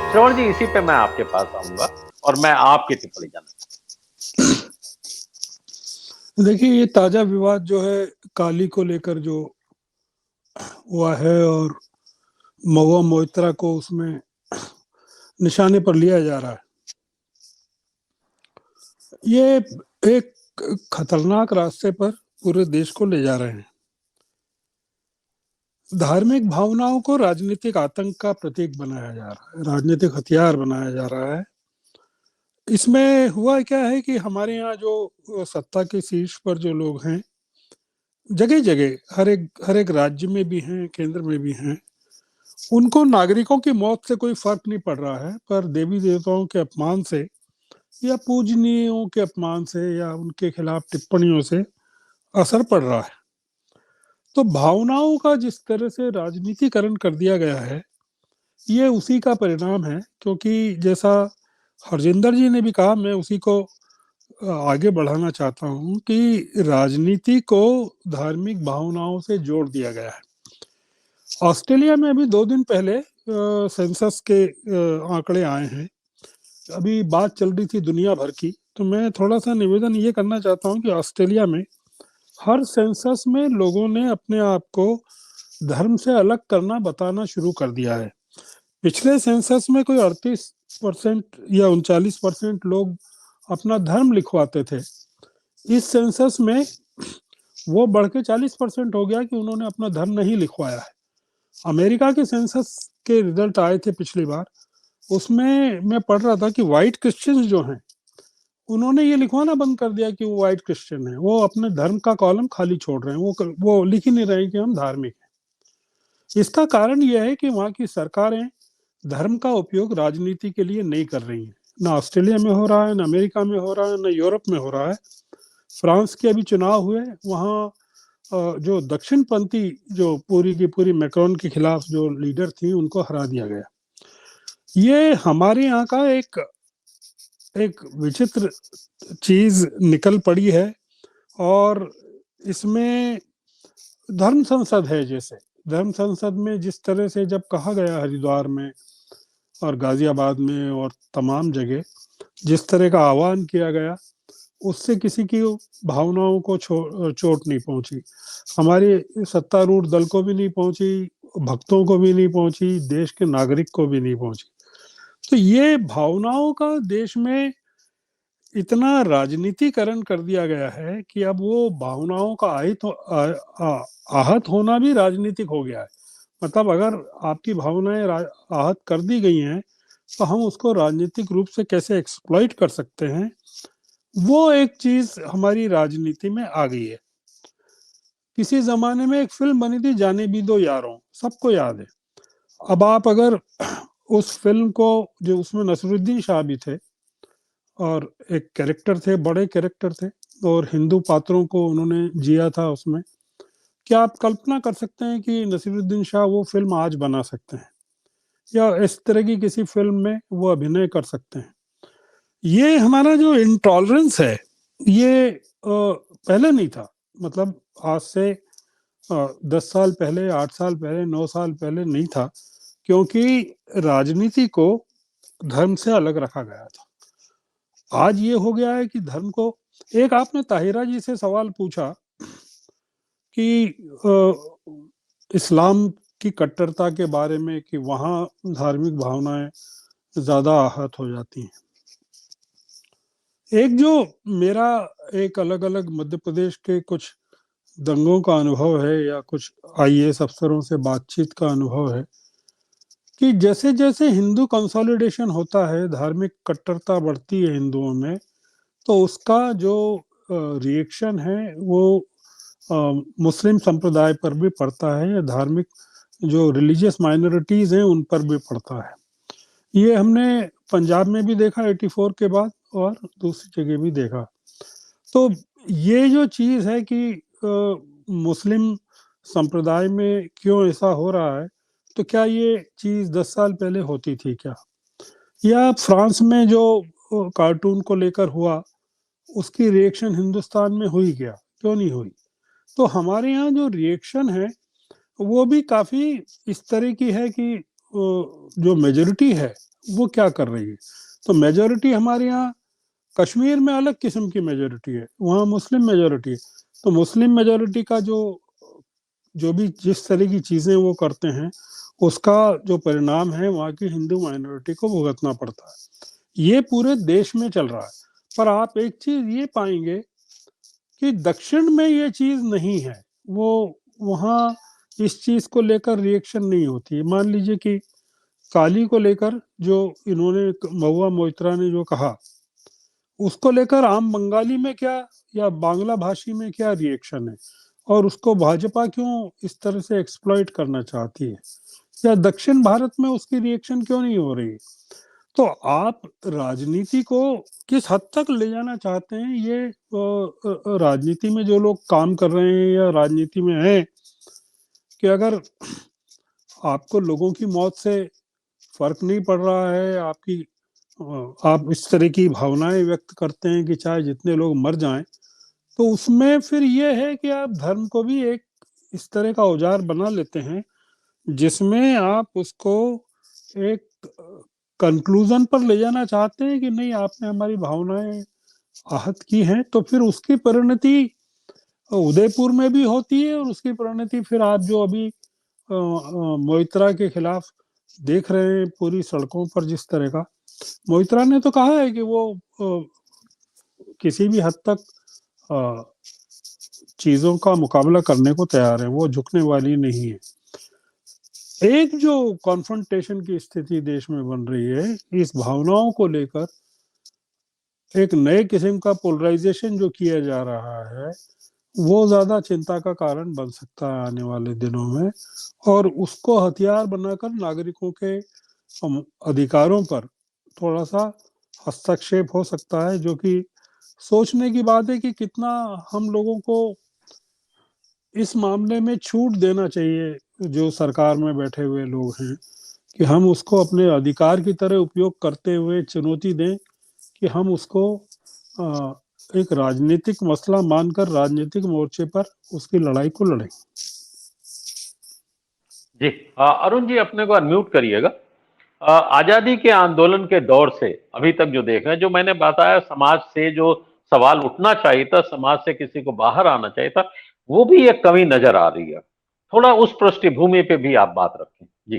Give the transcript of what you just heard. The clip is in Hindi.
श्रवण जी, इसी पे मैं आपके पास आऊँगा और मैं आपकी टिप्पणी जानना। देखिए, ये ताज़ा विवाद जो है काली को लेकर जो हुआ है और महुआ मोइत्रा को उसमें निशाने पर लिया जा रहा है। ये एक खतरनाक रास्ते पर पूरे देश को ले जा रहे हैं। धार्मिक भावनाओं को राजनीतिक आतंक का प्रतीक बनाया जा रहा है, राजनीतिक हथियार बनाया जा रहा है। इसमें हुआ क्या है कि हमारे यहाँ जो सत्ता के शीर्ष पर जो लोग हैं, जगह जगह हर एक राज्य में भी हैं, केंद्र में भी हैं, उनको नागरिकों की मौत से कोई फर्क नहीं पड़ रहा है, पर देवी देवताओं के अपमान से या पूजनीयों के अपमान से या उनके खिलाफ टिप्पणियों से असर पड़ रहा है। तो भावनाओं का जिस तरह से राजनीतिकरण कर दिया गया है, ये उसी का परिणाम है। क्योंकि जैसा हरजिंदर जी ने भी कहा, मैं उसी को आगे बढ़ाना चाहता हूँ कि राजनीति को धार्मिक भावनाओं से जोड़ दिया गया है। ऑस्ट्रेलिया में अभी 2 दिन पहले सेंसस के आंकड़े आए हैं। अभी बात चल रही थी दुनिया भर की, तो मैं थोड़ा सा निवेदन ये करना चाहता हूँ कि ऑस्ट्रेलिया में हर सेंसस में लोगों ने अपने आप को धर्म से अलग करना बताना शुरू कर दिया है। पिछले सेंसस में कोई 38% या 39% लोग अपना धर्म लिखवाते थे। इस सेंसस में वो बढ़ के 40% हो गया कि उन्होंने अपना धर्म नहीं लिखवाया है। अमेरिका के सेंसस के रिजल्ट आए थे पिछली बार, उसमें मैं पढ़ रहा था कि व्हाइट क्रिश्चियंस जो हैं, उन्होंने ये लिखवाना बंद कर दिया कि वो व्हाइट क्रिश्चियन है। वो अपने धर्म का कॉलम खाली छोड़ रहे हैं, वो लिख ही नहीं रहे कि हम धार्मिक हैं। इसका कारण यह है कि वहाँ की सरकारें धर्म का उपयोग राजनीति के लिए नहीं कर रही हैं। ना ऑस्ट्रेलिया में हो रहा है, ना अमेरिका में हो रहा है, ना यूरोप में हो रहा है। फ्रांस के अभी चुनाव हुए, वहाँ जो दक्षिणपंथी जो पूरी की पूरी मैक्रोन के खिलाफ जो लीडर थी, उनको हरा दिया गया। ये हमारे यहाँ का एक एक विचित्र चीज निकल पड़ी है। और इसमें धर्म संसद है, जैसे धर्म संसद में जिस तरह से जब कहा गया हरिद्वार में और गाजियाबाद में और तमाम जगह जिस तरह का आह्वान किया गया, उससे किसी की भावनाओं को चोट नहीं पहुंची। हमारे सत्तारूढ़ दल को भी नहीं पहुंची, भक्तों को भी नहीं पहुंची, देश के नागरिक को भी नहीं पहुंची। तो ये भावनाओं का देश में इतना राजनीतिकरण कर दिया गया है कि अब वो भावनाओं का आहत होना भी राजनीतिक हो गया है। मतलब अगर आपकी भावनाएं आहत कर दी गई हैं, तो हम उसको राजनीतिक रूप से कैसे एक्सप्लॉइट कर सकते हैं, वो एक चीज हमारी राजनीति में आ गई है। किसी जमाने में एक फिल्म बनी थी, जाने भी दो यारों, सबको याद है। अब आप अगर उस फिल्म को, जो उसमें नसरुद्दीन शाह भी थे और एक कैरेक्टर थे, बड़े कैरेक्टर थे, और हिंदू पात्रों को उन्होंने जिया था उसमें, क्या आप कल्पना कर सकते हैं कि नसीरुद्दीन शाह वो फिल्म आज बना सकते हैं या इस तरह की किसी फिल्म में वो अभिनय कर सकते हैं? ये हमारा जो इंटॉलरेंस है, ये पहले नहीं था। मतलब आज से 10 साल पहले, 8 साल पहले, 9 साल पहले नहीं था, क्योंकि राजनीति को धर्म से अलग रखा गया था। आज ये हो गया है कि धर्म को, एक आपने ताहिरा जी से सवाल पूछा कि इस्लाम की कट्टरता के बारे में, कि वहाँ धार्मिक भावनाएं ज्यादा आहत हो जाती हैं। एक जो मेरा एक अलग अलग मध्य प्रदेश के कुछ दंगों का अनुभव है या कुछ आईएएस अफसरों से बातचीत का अनुभव है, कि जैसे जैसे हिंदू कंसोलिडेशन होता है, धार्मिक कट्टरता बढ़ती है हिंदुओं में, तो उसका जो रिएक्शन है वो मुस्लिम संप्रदाय पर भी पड़ता है, या धार्मिक जो रिलीजियस माइनॉरिटीज हैं उन पर भी पड़ता है। ये हमने पंजाब में भी देखा 84 के बाद, और दूसरी जगह भी देखा। तो ये जो चीज है कि मुस्लिम संप्रदाय में क्यों ऐसा हो रहा है, तो क्या ये चीज 10 साल पहले होती थी क्या? या फ्रांस में जो कार्टून को लेकर हुआ, उसकी रिएक्शन हिंदुस्तान में हुई क्या, क्यों नहीं हुई? तो हमारे यहाँ जो रिएक्शन है वो भी काफी इस तरह की है कि जो मेजोरिटी है वो क्या कर रही है। तो मेजोरिटी हमारे यहाँ कश्मीर में अलग किस्म की मेजोरिटी है, वहाँ मुस्लिम मेजोरिटी है। तो मुस्लिम मेजोरिटी का जो जो भी जिस तरह की चीजें वो करते हैं, उसका जो परिणाम है वहाँ की हिंदू माइनॉरिटी को भुगतना पड़ता है। ये पूरे देश में चल रहा है। पर आप एक चीज ये पाएंगे कि दक्षिण में ये चीज नहीं है। वो वहाँ इस चीज को लेकर रिएक्शन नहीं होती है। मान लीजिए कि काली को लेकर जो इन्होंने महुआ मोइत्रा ने जो कहा, उसको लेकर आम बंगाली में क्या या बांग्ला भाषी में क्या रिएक्शन है, और उसको भाजपा क्यों इस तरह से एक्सप्लॉइट करना चाहती है, या दक्षिण भारत में उसकी रिएक्शन क्यों नहीं हो रही। तो आप राजनीति को किस हद तक ले जाना चाहते हैं, ये राजनीति में जो लोग काम कर रहे हैं या राजनीति में हैं, कि अगर आपको लोगों की मौत से फर्क नहीं पड़ रहा है, आप इस तरह की भावनाएं व्यक्त करते हैं कि चाहे जितने लोग मर जाएं, तो उसमें फिर ये है कि आप धर्म को भी एक इस तरह का औजार बना लेते हैं जिसमें आप उसको एक कंक्लूजन पर ले जाना चाहते हैं कि नहीं, आपने हमारी भावनाएं आहत की हैं। तो फिर उसकी परिणति उदयपुर में भी होती है, और उसकी परिणति फिर आप जो अभी मोइत्रा के खिलाफ देख रहे हैं पूरी सड़कों पर जिस तरह का। मोइत्रा ने तो कहा है कि वो किसी भी हद तक चीजों का मुकाबला करने को तैयार है, वो झुकने वाली नहीं है। एक जो कॉन्फ्रंटेशन की स्थिति देश में बन रही है इस भावनाओं को लेकर, एक नए किस्म का पोलराइजेशन जो किया जा रहा है, वो ज्यादा चिंता का कारण बन सकता है आने वाले दिनों में, और उसको हथियार बनाकर नागरिकों के अधिकारों पर थोड़ा सा हस्तक्षेप हो सकता है, जो कि सोचने की बात है कि कितना हम लोगों को इस मामले में छूट देना चाहिए जो सरकार में बैठे हुए लोग हैं, कि हम उसको अपने अधिकार की तरह उपयोग करते हुए चुनौती दें कि हम उसको एक राजनीतिक मसला मानकर राजनीतिक मोर्चे पर उसकी लड़ाई को लड़ें। जी, अरुण जी अपने को अनम्यूट करिएगा। आजादी के आंदोलन के दौर से अभी तक जो देख रहे हैं, जो मैंने बताया समाज से जो सवाल उठना चाहिए था, समाज से किसी को बाहर आना चाहिए था, वो भी एक कमी नजर आ रही है। थोड़ा उस पृष्ठभूमि पे भी आप बात रखें। जी।